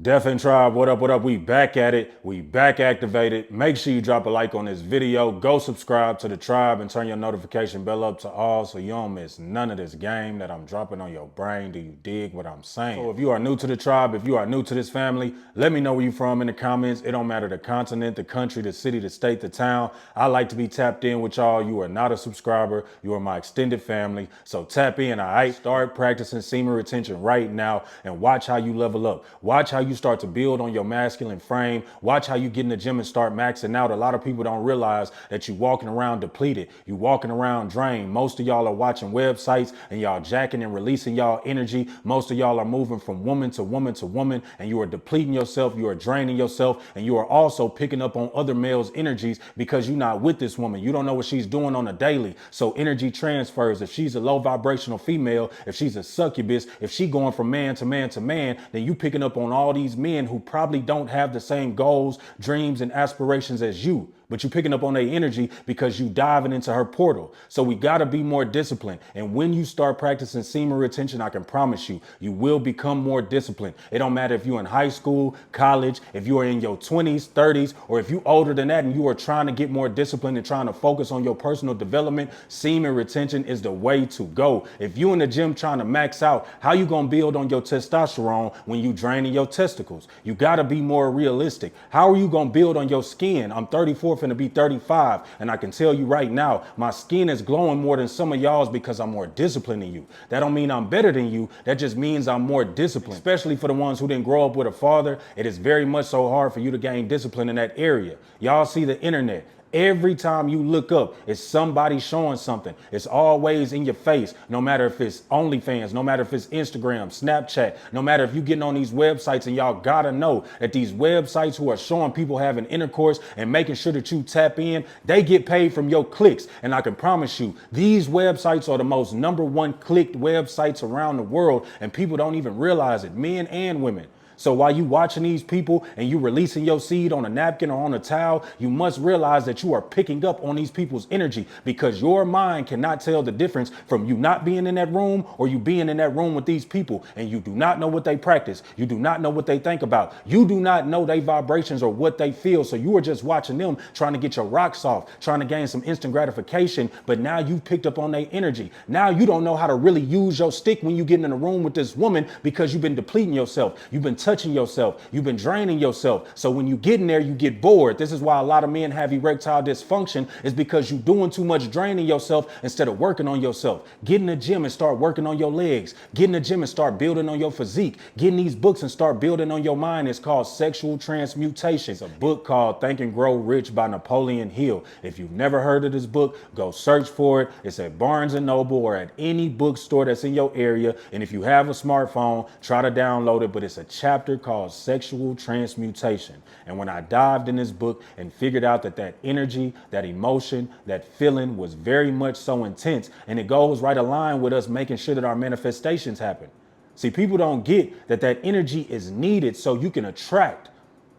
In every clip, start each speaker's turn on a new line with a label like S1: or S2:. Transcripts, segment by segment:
S1: Death and Tribe, what up, what up? We back at it. We back activated. Make sure you drop a like on this video. Go subscribe to the tribe and turn your notification bell up to all so you don't miss none of this game that I'm dropping on your brain. Do you dig what I'm saying? So if you are new to the tribe, if you are new to this family, let me know where you from in the comments. It don't matter the continent, the country, the city, the state, the town. I like to be tapped in with y'all. You are not a subscriber. You are my extended family. So tap in, all right? Start practicing semen retention right now and watch how you level up. Watch how you start to build on your masculine frame. Watch how you get in the gym and start maxing out. A lot of people don't realize that you walking around depleted. You walking around drained. Most of y'all are watching websites and y'all jacking and releasing y'all energy. Most of y'all are moving from woman to woman to woman, and you are depleting yourself. You are draining yourself, and you are also picking up on other males' energies because you're not with this woman. You don't know what she's doing on a daily. So energy transfers. If she's a low vibrational female, if she's a succubus, if she going from man to man to man, then you picking up on all these men who probably don't have the same goals, dreams, and aspirations as you. But you're picking up on their energy because you diving into her portal. So we got to be more disciplined. And when you start practicing semen retention, I can promise you, you will become more disciplined. It don't matter if you're in high school, college, if you are in your 20s, 30s, or if you're older than that and you are trying to get more disciplined and trying to focus on your personal development, semen retention is the way to go. If you in the gym trying to max out, how you going to build on your testosterone when you draining your testicles? You got to be more realistic. How are you going to build on your skin? I'm 34, finna be 35, and I can tell you right now, my skin is glowing more than some of y'all's because I'm more disciplined than you. That don't mean I'm better than you. That just means I'm more disciplined. Especially for the ones who didn't grow up with a father, it is very much so hard for you to gain discipline in that area. Y'all see the internet. Every time you look up, it's somebody showing something. It's always in your face, no matter if it's OnlyFans, no matter if it's Instagram, Snapchat, no matter if you're getting on these websites, and y'all gotta know that these websites who are showing people having intercourse and making sure that you tap in, they get paid from your clicks. And I can promise you, these websites are the most #1 clicked websites around the world, and people don't even realize it, men and women. So while you watching these people and you releasing your seed on a napkin or on a towel, you must realize that you are picking up on these people's energy, because your mind cannot tell the difference from you not being in that room or you being in that room with these people, and you do not know what they practice. You do not know what they think about. You do not know their vibrations or what they feel. So you are just watching them trying to get your rocks off, trying to gain some instant gratification. But now you picked up on their energy. Now you don't know how to really use your stick when you get in a room with this woman, because you've been depleting yourself. You've been touching yourself. You've been draining yourself. So when you get in there, you get bored. This is why a lot of men have erectile dysfunction, is because you're doing too much draining yourself instead of working on yourself. Get in the gym and start working on your legs. Get in the gym and start building on your physique. Get in these books and start building on your mind. It's called Sexual Transmutation. It's a book called Think and Grow Rich by Napoleon Hill. If you've never heard of this book, go search for it. It's at Barnes and Noble or at any bookstore that's in your area. And if you have a smartphone, try to download it. But it's a chapter called Sexual Transmutation. And when I dived in this book and figured out that that energy, that emotion, that feeling was very much so intense, and it goes right aligned with us making sure that our manifestations happen. See, people don't get that that energy is needed so you can attract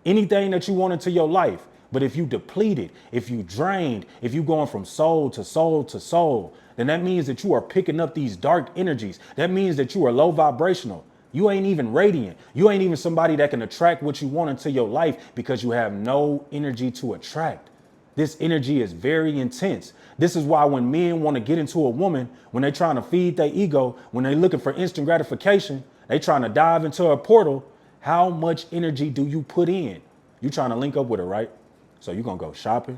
S1: anything that you want into your life. But if you depleted, if you drained, if you going from soul to soul to soul, then that means that you are picking up these dark energies. That means that you are low vibrational. You ain't even radiant. You ain't even somebody that can attract what you want into your life, because you have no energy to attract. This energy is very intense. This is why when men want to get into a woman, when they're trying to feed their ego, when they're looking for instant gratification, they trying to dive into a portal. How much energy do you put in? You trying to link up with her, right? So you're going to go shopping.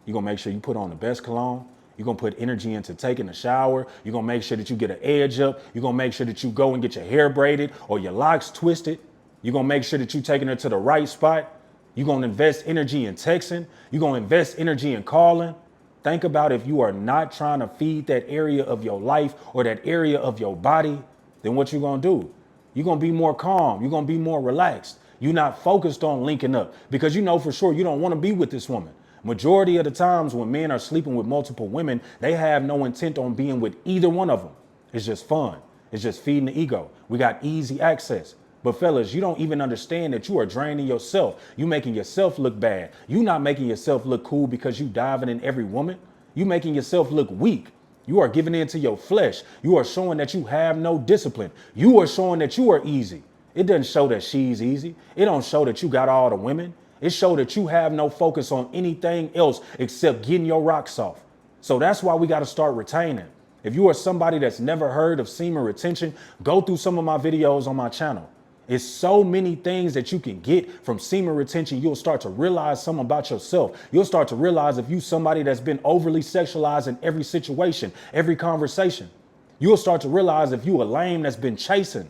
S1: You're going to make sure you put on the best cologne. You're going to put energy into taking a shower. You're going to make sure that you get an edge up. You're going to make sure that you go and get your hair braided or your locks twisted. You're going to make sure that you're taking her to the right spot. You're going to invest energy in texting. You're going to invest energy in calling. Think about, if you are not trying to feed that area of your life or that area of your body, then what you're going to do? You're going to be more calm. You're going to be more relaxed. You're not focused on linking up, because you know for sure you don't want to be with this woman. Majority of the times when men are sleeping with multiple women, they have no intent on being with either one of them. It's just fun. It's just feeding the ego. We got easy access. But fellas, you don't even understand that you are draining yourself. You making yourself look bad. You not making yourself look cool because you diving in every woman. You making yourself look weak. You are giving in to your flesh. You are showing that you have no discipline. You are showing that you are easy. It doesn't show that she's easy. It don't show that you got all the women. It show that you have no focus on anything else except getting your rocks off. So that's why we got to start retaining. If you are somebody that's never heard of semen retention, go through some of my videos on my channel. It's so many things that you can get from semen retention. You'll start to realize something about yourself. You'll start to realize if you somebody that's been overly sexualized in every situation, every conversation. You'll start to realize if you a lame that's been chasing.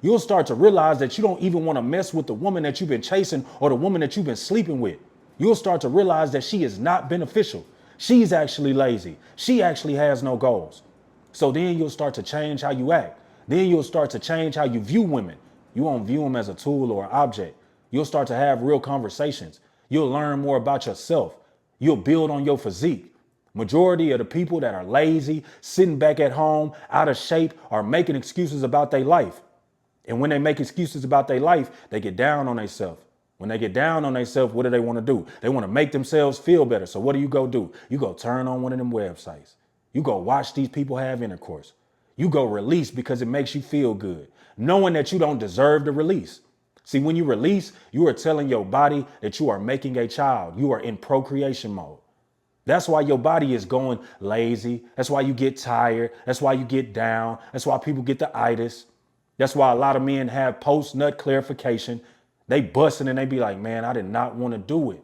S1: You'll start to realize that you don't even want to mess with the woman that you've been chasing or the woman that you've been sleeping with. You'll start to realize that she is not beneficial. She's actually lazy. She actually has no goals. So then you'll start to change how you act. Then you'll start to change how you view women. You won't view them as a tool or an object. You'll start to have real conversations. You'll learn more about yourself. You'll build on your physique. Majority of the people that are lazy, sitting back at home, out of shape, are making excuses about their life. And when they make excuses about their life, they get down on themselves. When they get down on themselves, what do they want to do? They want to make themselves feel better. So what do? You go turn on one of them websites. You go watch these people have intercourse. You go release because it makes you feel good, knowing that you don't deserve the release. See, when you release, you are telling your body that you are making a child. You are in procreation mode. That's why your body is going lazy. That's why you get tired. That's why you get down. That's why people get the itis. That's why a lot of men have post-nut clarification. They busting and they be like, man, I did not want to do it,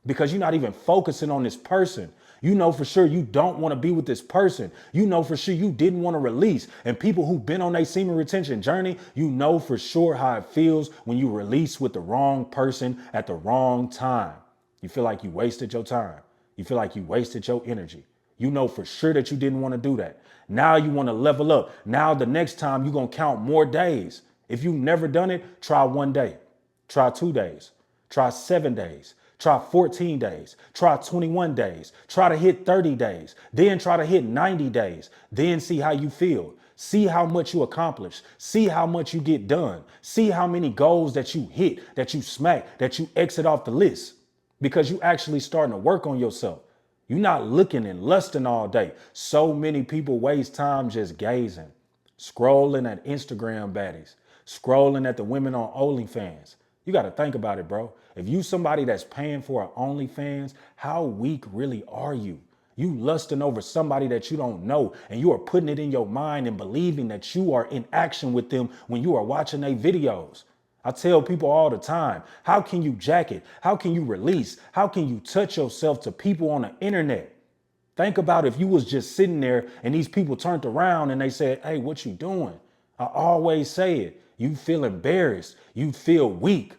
S1: because you're not even focusing on this person. You know for sure you don't want to be with this person. You know for sure you didn't want to release. And people who've been on a semen retention journey, you know for sure how it feels when you release with the wrong person at the wrong time. You feel like you wasted your time. You feel like you wasted your energy. You know for sure that you didn't want to do that. Now you want to level up. Now the next time you're going to count more days. If you've never done it, try 1 day, try 2 days, try 7 days. Try 14 days, try 21 days, try to hit 30 days, then try to hit 90 days, then see how you feel. See how much you accomplish. See how much you get done. See how many goals that you hit, that you smack, that you exit off the list, because you actually starting to work on yourself. You're not looking and lusting all day. So many people waste time just gazing, scrolling at Instagram baddies, scrolling at the women on OnlyFans. You got to think about it, bro. If you somebody that's paying for an OnlyFans, how weak really are you? You lusting over somebody that you don't know, and you are putting it in your mind and believing that you are in action with them when you are watching their videos. I tell people all the time, how can you jack it? How can you release? How can you touch yourself to people on the internet? Think about if you was just sitting there and these people turned around and they said, hey, what you doing? I always say it. You feel embarrassed. You feel weak.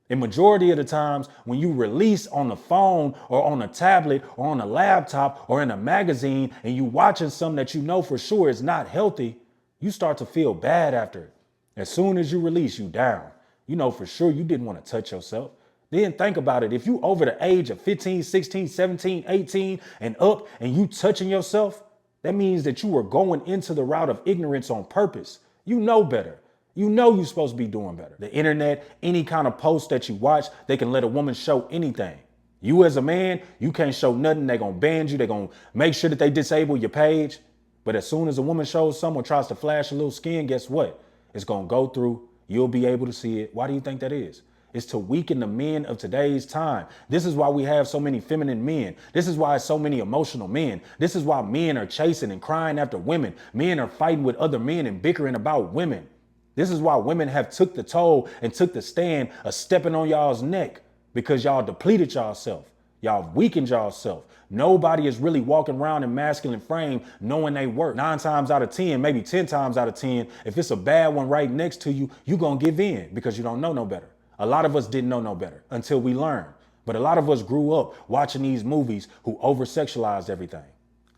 S1: And majority of the times when you release on the phone or on a tablet or on a laptop or in a magazine and you watching something that you know for sure is not healthy, you start to feel bad after it. As soon as you release, you down. You know for sure you didn't want to touch yourself. Then think about it. If you over the age of 15, 16, 17, 18 and up and you touching yourself, that means that you were going into the route of ignorance on purpose. You know better. You know you're supposed to be doing better. The internet, any kind of post that you watch, they can let a woman show anything. You as a man, you can't show nothing. They're going to ban you. They're going to make sure that they disable your page. But as soon as a woman shows someone, tries to flash a little skin, guess what? It's going to go through. You'll be able to see it. Why do you think that is? It's to weaken the men of today's time. This is why we have so many feminine men. This is why so many emotional men. This is why men are chasing and crying after women. Men are fighting with other men and bickering about women. This is why women have took the toll and took the stand of stepping on y'all's neck, because y'all depleted y'allself. Y'all weakened y'allself. Nobody is really walking around in masculine frame knowing they work. 9 times out of 10, maybe 10 times out of 10, if it's a bad one right next to you, you're going to give in because you don't know no better. A lot of us didn't know no better until we learned. But a lot of us grew up watching these movies who over-sexualized everything.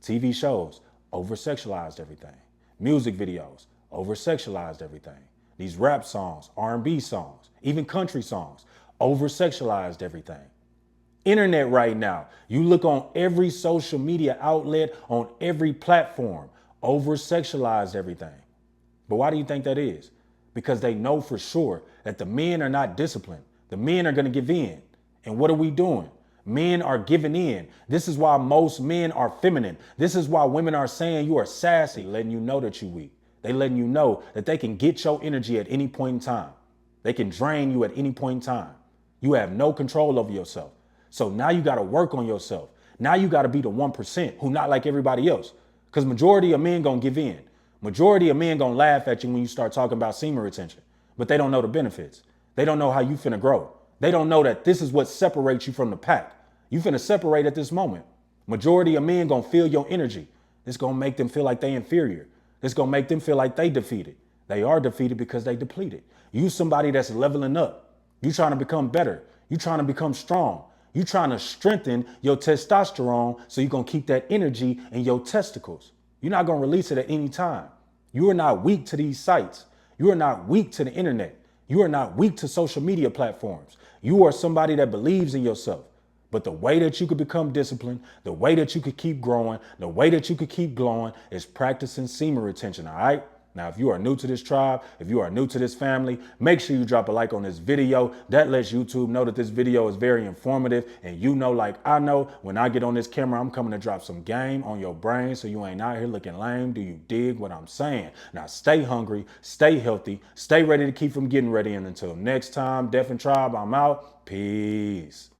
S1: TV shows, over-sexualized everything. Music videos, over-sexualized everything. These rap songs, R&B songs, even country songs, over-sexualized everything. Internet right now, you look on every social media outlet, on every platform, over-sexualized everything. But why do you think that is? Because they know for sure that the men are not disciplined. The men are going to give in. And what are we doing? Men are giving in. This is why most men are feminine. This is why women are saying you are sassy, letting you know that you're weak. They letting you know that they can get your energy at any point in time. They can drain you at any point in time. You have no control over yourself. So now you got to work on yourself. Now you got to be the 1% who not like everybody else. Because majority of men going to give in. Majority of men going to laugh at you when you start talking about semen retention. But they don't know the benefits. They don't know how you finna grow. They don't know that this is what separates you from the pack. You finna separate at this moment. Majority of men gonna feel your energy. It's gonna make them feel like they inferior. It's gonna make them feel like they defeated. They are defeated because they depleted. You somebody that's leveling up. You trying to become better. You trying to become strong. You trying to strengthen your testosterone so you're gonna keep that energy in your testicles. You're not gonna release it at any time. You are not weak to these sites. You are not weak to the internet. You are not weak to social media platforms. You are somebody that believes in yourself. But the way that you could become disciplined, the way that you could keep growing, the way that you could keep glowing is practicing semen retention, all right? Now, if you are new to this tribe, if you are new to this family, make sure you drop a like on this video. That lets YouTube know that this video is very informative. And you know, like I know, when I get on this camera, I'm coming to drop some game on your brain so you ain't out here looking lame. Do you dig what I'm saying? Now, stay hungry, stay healthy, stay ready to keep from getting ready. And until next time, Deaf and Tribe, I'm out. Peace.